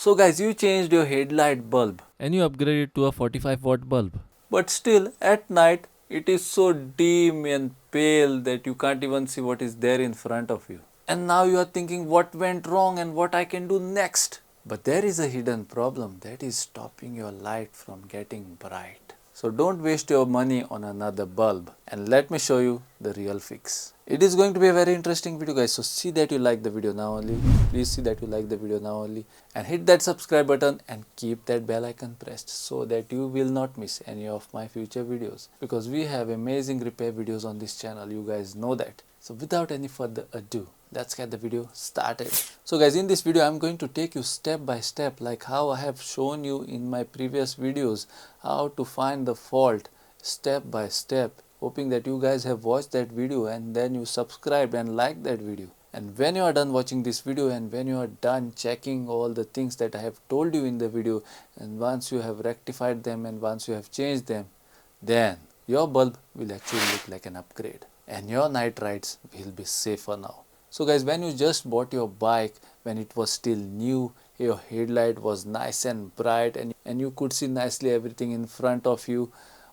So guys, you changed your headlight bulb, and you upgrade it to a 45-watt bulb. but still at night it is so dim and pale that you can't even see what is there in front of you. And now you are thinking what went wrong and what I can do next. But there is a hidden problem that is stopping your light from getting bright. So don't waste your money on another bulb, and let me show you the real fix. It is going to be a very interesting video guys, so see that you like the video now only. Please see that you like the video now only, and hit that subscribe button and keep that bell icon pressed so that you will not miss any of my future videos, because we have amazing repair videos on this channel, you guys know that. So without any further ado, let's get the video started. So guys, in this video I'm going to take you step by step, like how I have shown you in my previous videos, how to find the fault step by step. Hoping that you guys have watched that video and then you subscribed and liked that video. And when you are done watching this video and when you are done checking all the things that I have told you in the video, and once you have rectified them and once you have changed them, then your bulb will actually look like an upgrade and your night rides will be safer now. So guys, when you just bought your bike, when it was still new, your headlight was nice and bright and you could see nicely everything in front of you.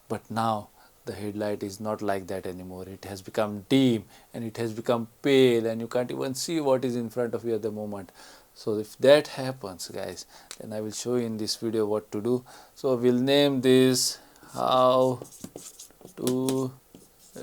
But now the headlight is not like that anymore. It has become dim and it has become pale and you can't even see what is in front of you at the moment. So if that happens guys, then I will show you in this video what to do. So we'll name this how to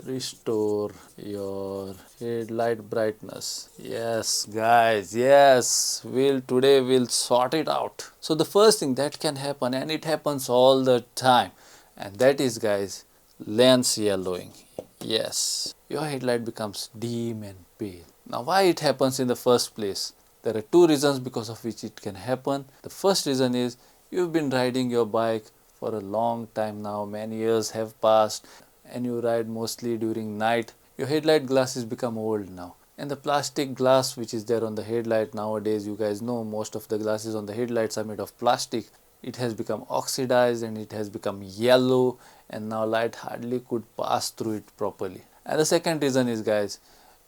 restore your headlight brightness. Yes guys, yes, today we'll sort it out. So the first thing that can happen, and it happens all the time, and that is guys, lens yellowing. Yes, your headlight becomes dim and pale. Now why it happens in the first place? There are two reasons because of which it can happen. The first reason is you've been riding your bike for a long time now, many years have passed, and you ride mostly during night. Your headlight glasses become old now, and the plastic glass which is there on the headlight nowadays, you guys know most of the glasses on the headlights are made of plastic. It has become oxidized and it has become yellow, and now light hardly could pass through it properly. And the second reason is guys,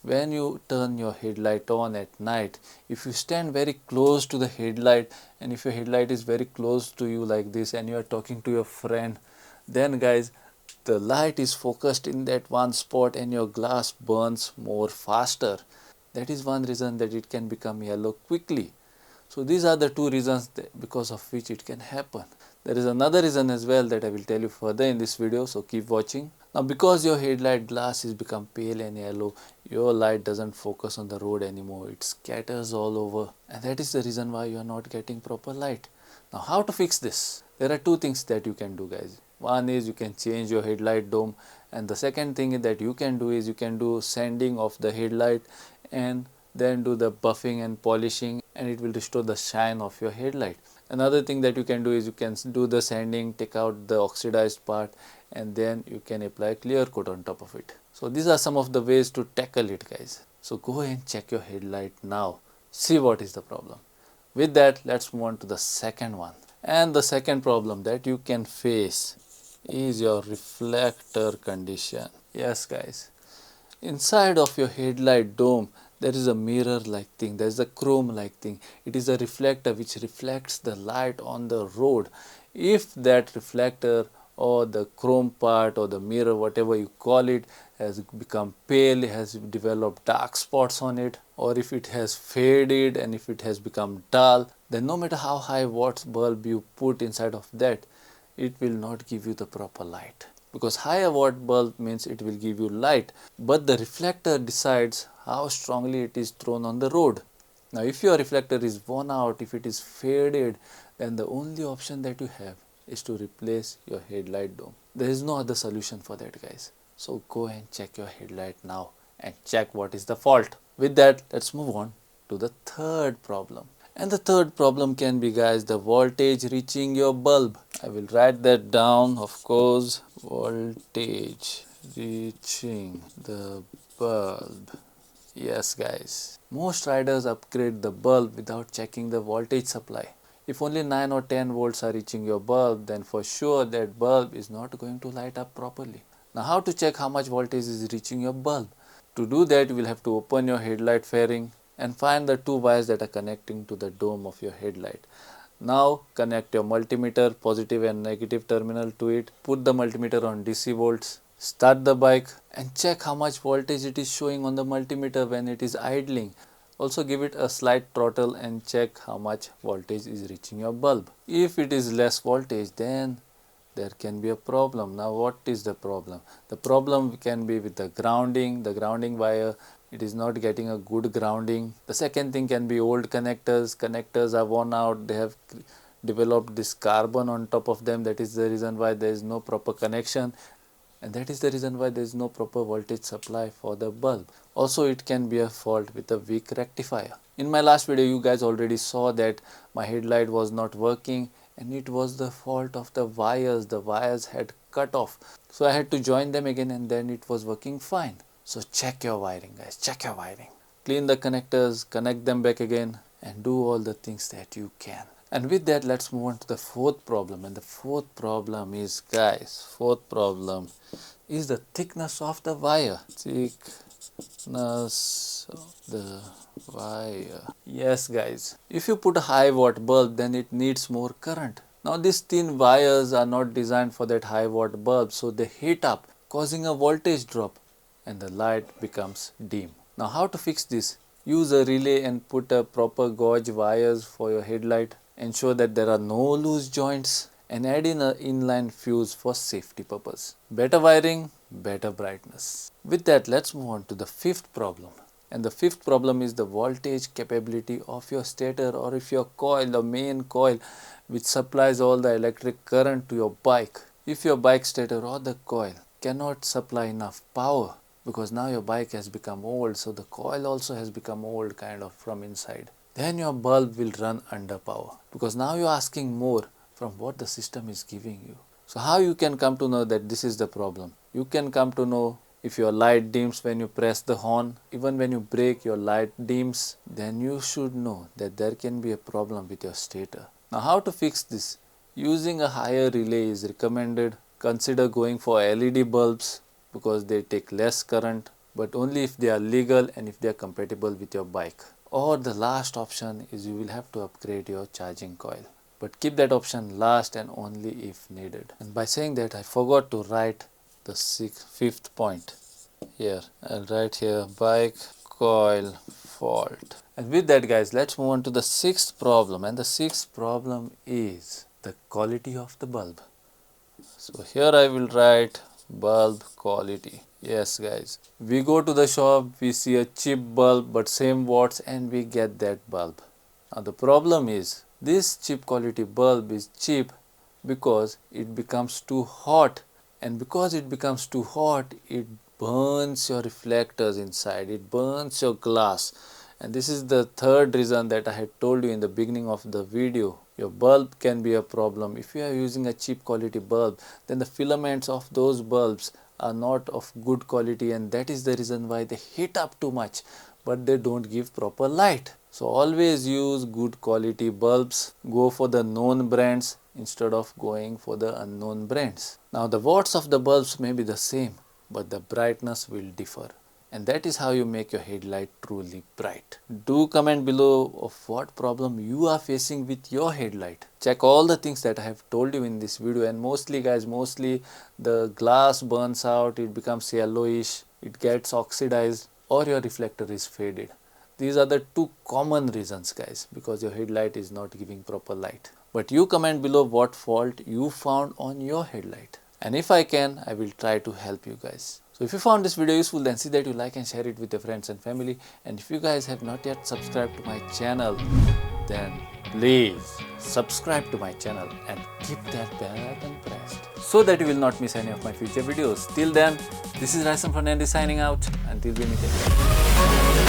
when you turn your headlight on at night, if you stand very close to the headlight and if your headlight is very close to you like this and you are talking to your friend, then guys, the light is focused in that one spot and your glass burns more faster. That is one reason that it can become yellow quickly. So these are the two reasons because of which it can happen. There is another reason as well that I will tell you further in this video, so keep watching. Now because your headlight glass is become pale and yellow, your light doesn't focus on the road anymore, it scatters all over, and that is the reason why you are not getting proper light. Now how to fix this? There are two things that you can do guys. One is you can change your headlight dome, and the second thing that you can do is you can do sanding of the headlight and then do the buffing and polishing, and it will restore the shine of your headlight. Another thing that you can do is you can do the sanding, take out the oxidized part, and then you can apply clear coat on top of it. So these are some of the ways to tackle it guys. So go and check your headlight now, see what is the problem. With that, let's move on to the second one. And the second problem that you can face is your reflector condition. Yes guys, inside of your headlight dome there is a mirror like thing, there is a chrome like thing. It is a reflector which reflects the light on the road. If that reflector or the chrome part or the mirror, whatever you call it, has become pale, has developed dark spots on it, or if it has faded and if it has become dull, then no matter how high watts bulb you put inside of that, it will not give you the proper light. Because higher watt bulb means it will give you light, but the reflector decides how strongly it is thrown on the road. Now if your reflector is worn out, if it is faded, then the only option that you have is to replace your headlight dome. There is no other solution for that guys. So go and check your headlight now and check what is the fault. With that, let's move on to the third problem. And the third problem can be guys, the voltage reaching your bulb. I will write that down, of course. Voltage reaching the bulb. Yes guys, most riders upgrade the bulb without checking the voltage supply. If only 9 or 10 volts are reaching your bulb, then for sure that bulb is not going to light up properly. Now how to check how much voltage is reaching your bulb? To do that, you will have to open your headlight fairing and find the two wires that are connecting to the dome of your headlight. Now connect your multimeter, positive and negative terminal to it. Put the multimeter on DC volts. Start the bike and check how much voltage it is showing on the multimeter when it is idling. Also give it a slight throttle and check how much voltage is reaching your bulb. If it is less voltage, then there can be a problem. Now what is the problem? The problem can be with the grounding wire. It is not getting a good grounding. The second thing can be old connectors are worn out. They have developed this carbon on top of them. That is the reason why there is no proper connection, and that is the reason why there is no proper voltage supply for the bulb. Also, it can be a fault with a weak rectifier. In my last video you guys already saw that my headlight was not working, and it was the fault of the wires. The wires had cut off, so I had to join them again, and then it was working fine. So check your wiring, guys, check your wiring. Clean the connectors, connect them back again, and do all the things that you can. And with that, let's move on to the fourth problem. And the fourth problem is, guys, the thickness of the wire. Thickness of the wire. Yes, guys, if you put a high watt bulb, then it needs more current. Now these thin wires are not designed for that high watt bulb, so they heat up, causing a voltage drop, and the light becomes dim. Now how to fix this? Use a relay and put a proper gauge wires for your headlight. Ensure that there are no loose joints, and add in an inline fuse for safety purpose. Better wiring, better brightness. With that, let's move on to the fifth problem. And the fifth problem is the voltage capability of your stator, or if your coil, the main coil which supplies all the electric current to your bike. If your bike stator or the coil cannot supply enough power, because now your bike has become old, so the coil also has become old kind of from inside, then your bulb will run under power, because now you are asking more from what the system is giving you. So how you can come to know that this is the problem? You can come to know if your light dims when you press the horn, even when you brake your light dims, then you should know that there can be a problem with your stator. Now how to fix this? Using a higher relay is recommended. Consider going for LED bulbs because they take less current, but only if they are legal and if they are compatible with your bike. Or the last option is you will have to upgrade your charging coil, but keep that option last and only if needed. And by saying that, I forgot to write the fifth point here. I'll write here bike coil fault. And with that, guys, let's move on to the sixth problem. And the sixth problem is the quality of the bulb. So here I will write bulb quality. Yes, guys, we go to the shop, we see a cheap bulb but same watts, and we get that bulb. Now the problem is, this cheap quality bulb is cheap because it becomes too hot, and because it becomes too hot, it burns your reflectors inside, it burns your glass. And this is the third reason that I had told you in the beginning of the video. Your bulb can be a problem. If you are using a cheap quality bulb, then the filaments of those bulbs are not of good quality, and that is the reason why they heat up too much, but they don't give proper light. So always use good quality bulbs. Go for the known brands instead of going for the unknown brands. Now the watts of the bulbs may be the same, but the brightness will differ. And that is how you make your headlight truly bright. Do comment below of what problem you are facing with your headlight. Check all the things that I have told you in this video, and mostly, guys, the glass burns out, it becomes yellowish, it gets oxidized, or your reflector is faded. These are the two common reasons, guys, because your headlight is not giving proper light. But you comment below what fault you found on your headlight, and if I can, I will try to help you guys. So if you found this video useful, then see that you like and share it with your friends and family. And if you guys have not yet subscribed to my channel, then please subscribe to my channel and keep that bell icon pressed so that you will not miss any of my future videos. Till then, this is RysFix signing out. Until we meet again.